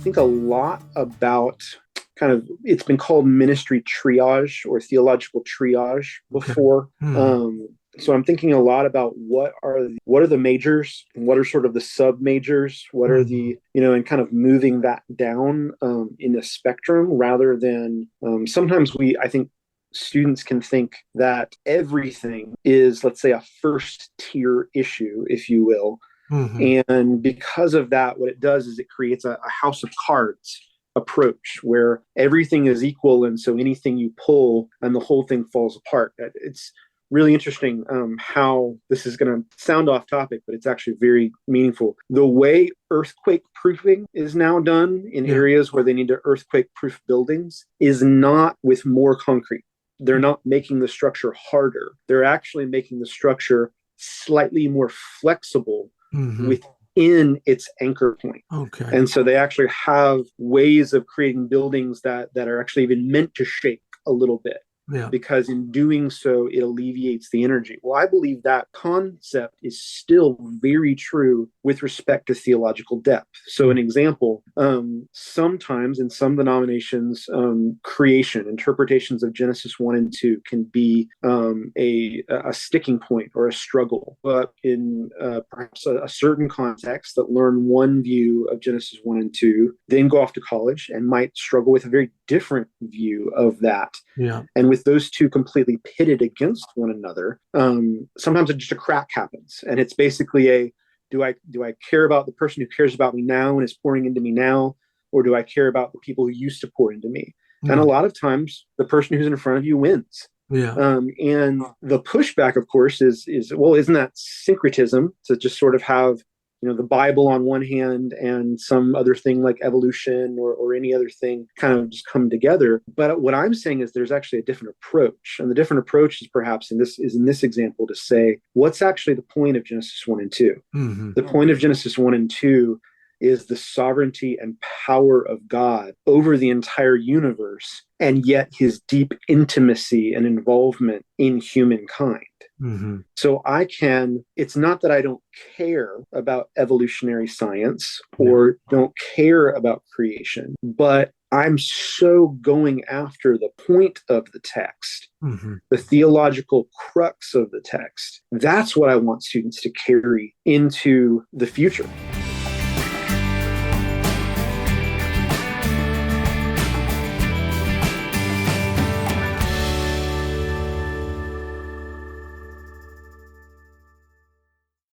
think a lot about it's been called ministry triage or theological triage before. So I'm thinking a lot about what are the majors, and what are sort of the sub majors, what are the, and kind of moving that down in the spectrum, rather than sometimes I think students can think that everything is, let's say, a first tier issue, if you will. And because of that, what it does is it creates a house of cards approach where everything is equal, and so anything you pull and the whole thing falls apart. It's really interesting how this is going to sound off topic, but it's actually very meaningful. The way earthquake proofing is now done in areas where they need to earthquake proof buildings is not with more concrete. They're not making the structure harder. They're actually making the structure slightly more flexible within its anchor point. And so they actually have ways of creating buildings that are actually even meant to shake a little bit. Because in doing so, it alleviates the energy. Well, I believe that concept is still very true with respect to theological depth. So an example, sometimes in some denominations, creation, interpretations of Genesis 1 and 2 can be a sticking point or a struggle. But in perhaps a certain context that learn one view of Genesis 1 and 2, then go off to college and might struggle with a very different view of that. And with those two completely pitted against one another, sometimes just a crack happens. And it's basically do I care about the person who cares about me now and is pouring into me now, or do I care about the people who used to pour into me? And a lot of times the person who's in front of you wins. And the pushback, of course, is well, isn't that syncretism to just sort of have the Bible on one hand and some other thing like evolution or any other thing kind of just come together? But what I'm saying is there's actually a different approach. And the different approach is perhaps in this example to say, what's actually the point of Genesis 1 and 2? The point of Genesis 1 and 2 is the sovereignty and power of God over the entire universe, and yet his deep intimacy and involvement in humankind. So it's not that I don't care about evolutionary science or don't care about creation, but I'm so going after the point of the text, the theological crux of the text. That's what I want students to carry into the future.